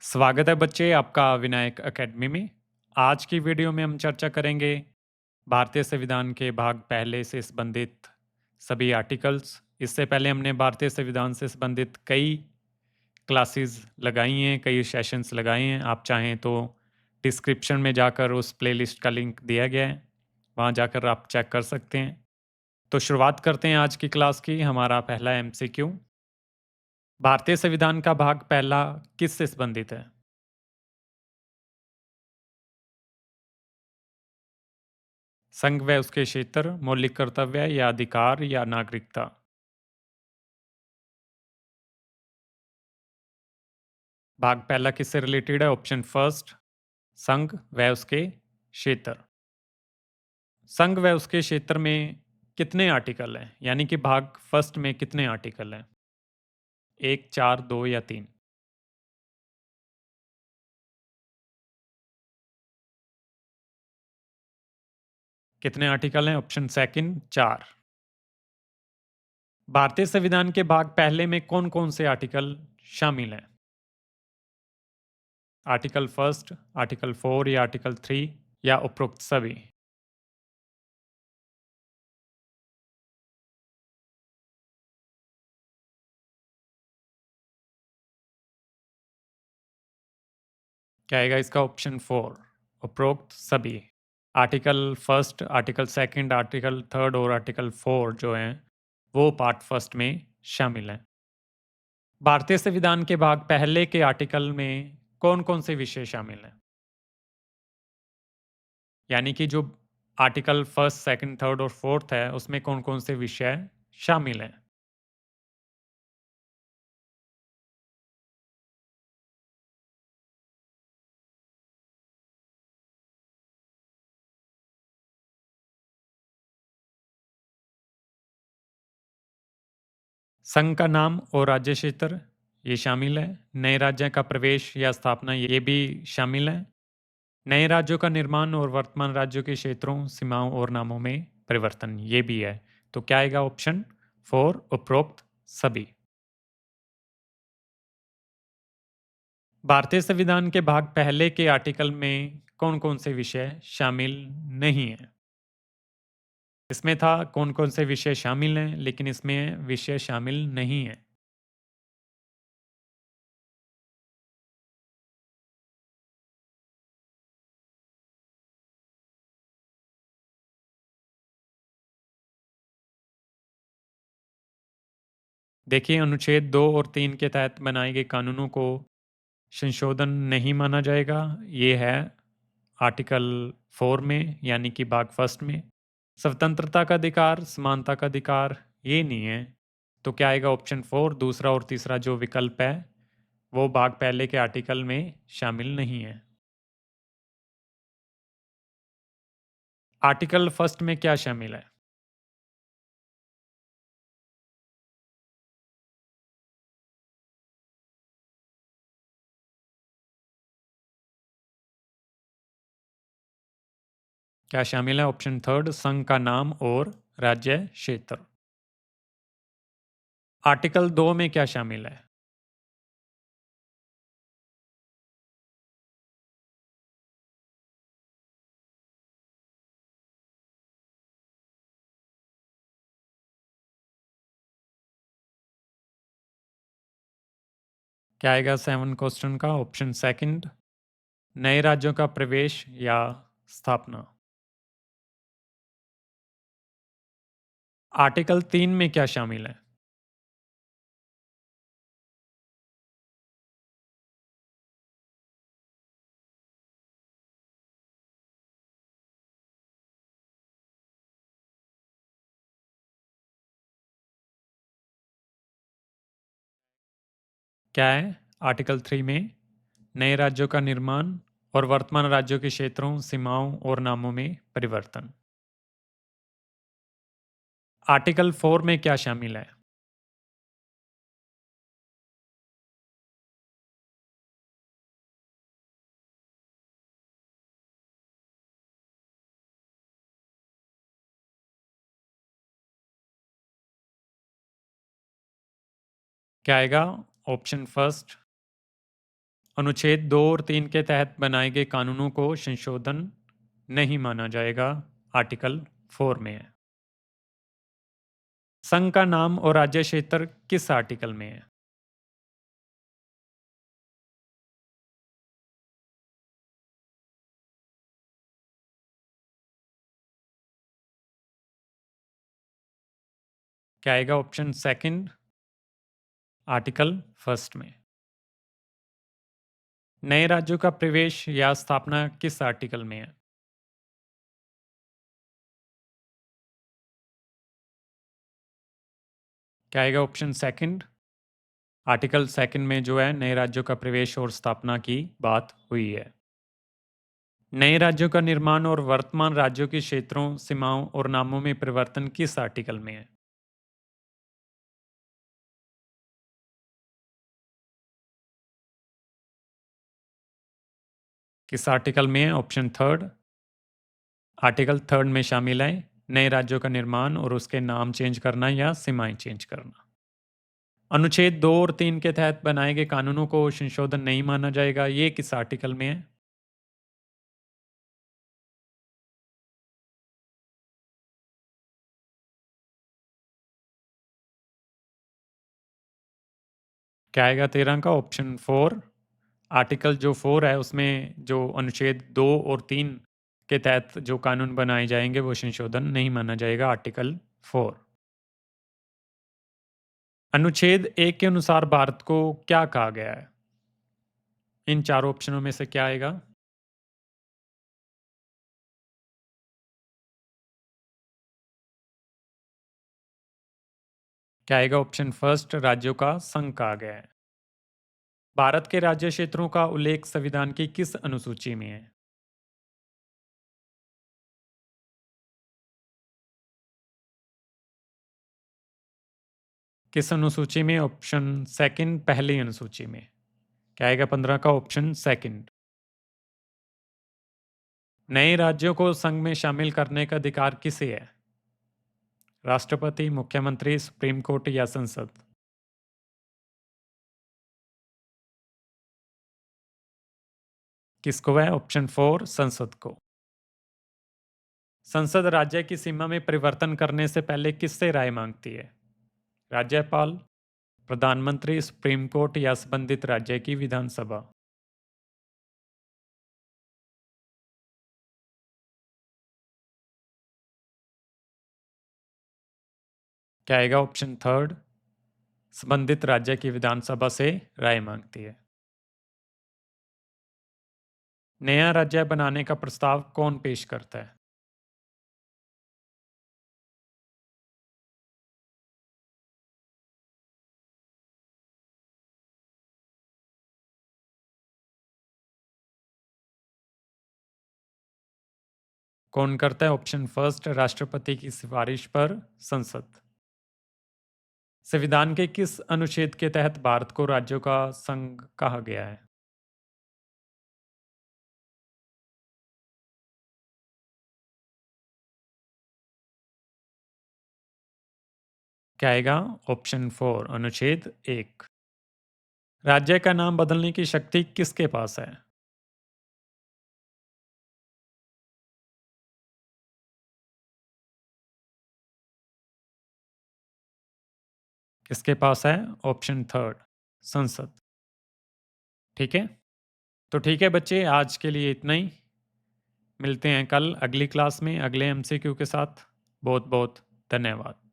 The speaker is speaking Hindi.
स्वागत है बच्चे आपका विनायक एकेडमी में। आज की वीडियो में हम चर्चा करेंगे भारतीय संविधान के भाग पहले से संबंधित सभी आर्टिकल्स। इससे पहले हमने भारतीय संविधान से संबंधित कई क्लासेस लगाई हैं, कई सेशंस लगाए हैं। आप चाहें तो डिस्क्रिप्शन में जाकर उस प्लेलिस्ट का लिंक दिया गया है, वहाँ जाकर आप चेक कर सकते हैं। तो शुरुआत करते हैं आज की क्लास की। हमारा पहला एमसीक्यू, भारतीय संविधान का भाग पहला किससे संबंधित है? संघ व उसके क्षेत्र, मौलिक कर्तव्य या अधिकार या नागरिकता? भाग पहला किससे रिलेटेड है? ऑप्शन फर्स्ट, संघ व उसके क्षेत्र। संघ व उसके क्षेत्र में कितने आर्टिकल हैं? यानी कि भाग फर्स्ट में कितने आर्टिकल हैं? एक, चार, दो या तीन? कितने आर्टिकल हैं? ऑप्शन सेकंड, चार। भारतीय संविधान के भाग पहले में कौन कौन से आर्टिकल शामिल हैं? आर्टिकल फर्स्ट, आर्टिकल फोर या आर्टिकल थ्री या उपरोक्त सभी? क्या आएगा इसका? ऑप्शन फोर, उपरोक्त सभी। Article first, article second, article third और आर्टिकल फोर जो हैं वो पार्ट फर्स्ट में शामिल हैं। भारतीय संविधान के भाग पहले के आर्टिकल में कौन कौन से विषय शामिल हैं? यानी कि जो आर्टिकल फर्स्ट, सेकंड, थर्ड और फोर्थ है उसमें कौन कौन से विषय शामिल हैं? संघ का नाम और राज्य क्षेत्र ये शामिल है। नए राज्य का प्रवेश या स्थापना ये भी शामिल है। नए राज्यों का निर्माण और वर्तमान राज्यों के क्षेत्रों, सीमाओं और नामों में परिवर्तन ये भी है। तो क्या आएगा? ऑप्शन फोर, उपरोक्त सभी। भारतीय संविधान के भाग पहले के आर्टिकल में कौन कौन से विषय शामिल नहीं है? इसमें था कौन कौन से विषय शामिल हैं, लेकिन इसमें विषय शामिल नहीं है। देखिए, अनुच्छेद दो और तीन के तहत बनाए गए कानूनों को संशोधन नहीं माना जाएगा। ये है आर्टिकल 4 में, यानी कि भाग फर्स्ट में। स्वतंत्रता का अधिकार, समानता का अधिकार ये नहीं है। तो क्या आएगा? ऑप्शन 4, दूसरा और तीसरा जो विकल्प है वो भाग पहले के आर्टिकल में शामिल नहीं है। आर्टिकल फर्स्ट में क्या शामिल है? क्या शामिल है? ऑप्शन थर्ड, संघ का नाम और राज्य क्षेत्र। आर्टिकल 2 में क्या शामिल है? क्या आएगा 7 क्वेश्चन का? ऑप्शन सेकंड, नए राज्यों का प्रवेश या स्थापना। आर्टिकल 3 में क्या शामिल है? क्या है आर्टिकल 3 में? नए राज्यों का निर्माण और वर्तमान राज्यों के क्षेत्रों, सीमाओं और नामों में परिवर्तन। आर्टिकल 4 में क्या शामिल है? क्या आएगा? ऑप्शन फर्स्ट, अनुच्छेद 2 और 3 के तहत बनाए गए कानूनों को संशोधन नहीं माना जाएगा, आर्टिकल 4 में है। संघ का नाम और राज्य क्षेत्र किस आर्टिकल में है? क्या आएगा ऑप्शन सेकंड, आर्टिकल फर्स्ट में। नए राज्यों का प्रवेश या स्थापना किस आर्टिकल में है? क्या आएगा ऑप्शन सेकंड, आर्टिकल सेकंड में जो है नए राज्यों का प्रवेश और स्थापना की बात हुई है। नए राज्यों का निर्माण और वर्तमान राज्यों के क्षेत्रों, सीमाओं और नामों में परिवर्तन किस आर्टिकल में है? किस आर्टिकल में है? ऑप्शन थर्ड, आर्टिकल थर्ड में शामिल है नए राज्यों का निर्माण और उसके नाम चेंज करना या सीमाएं चेंज करना। अनुच्छेद 2 और 3 के तहत बनाए गए कानूनों को संशोधन नहीं माना जाएगा, ये किस आर्टिकल में है? क्या आएगा 13 का? ऑप्शन 4, आर्टिकल जो 4 है उसमें जो अनुच्छेद 2 और 3 के तहत जो कानून बनाए जाएंगे वो संशोधन नहीं माना जाएगा, आर्टिकल 4। अनुच्छेद 1 के अनुसार भारत को क्या कहा गया है? इन चारों ऑप्शनों में से क्या आएगा? क्या आएगा ऑप्शन फर्स्ट, राज्यों का संघ कहा गया है। भारत के राज्य क्षेत्रों का उल्लेख संविधान की किस अनुसूची में है? किस अनुसूची में? ऑप्शन सेकंड, पहली अनुसूची में। क्या आएगा 15 का? Option second. नए राज्यों को संघ में शामिल करने का अधिकार किसे है? राष्ट्रपति, मुख्यमंत्री, सुप्रीम कोर्ट या संसद? किसको है? ऑप्शन 4, संसद को। संसद राज्य की सीमा में परिवर्तन करने से पहले किससे राय मांगती है? राज्यपाल, प्रधानमंत्री, सुप्रीम कोर्ट या संबंधित राज्य की विधानसभा? क्या आएगा ऑप्शन थर्ड, संबंधित राज्य की विधानसभा से राय मांगती है। नया राज्य बनाने का प्रस्ताव कौन पेश करता है? कौन करता है? ऑप्शन फर्स्ट, राष्ट्रपति की सिफारिश पर संसद। संविधान के किस अनुच्छेद के तहत भारत को राज्यों का संघ कहा गया है? क्या आएगा? ऑप्शन 4, अनुच्छेद 1। राज्य का नाम बदलने की शक्ति किसके पास है? किसके पास है? ऑप्शन थर्ड, संसद। ठीक है, तो ठीक है बच्चे, आज के लिए इतना ही। मिलते हैं कल अगली क्लास में अगले एमसीक्यू के साथ। बहुत बहुत धन्यवाद।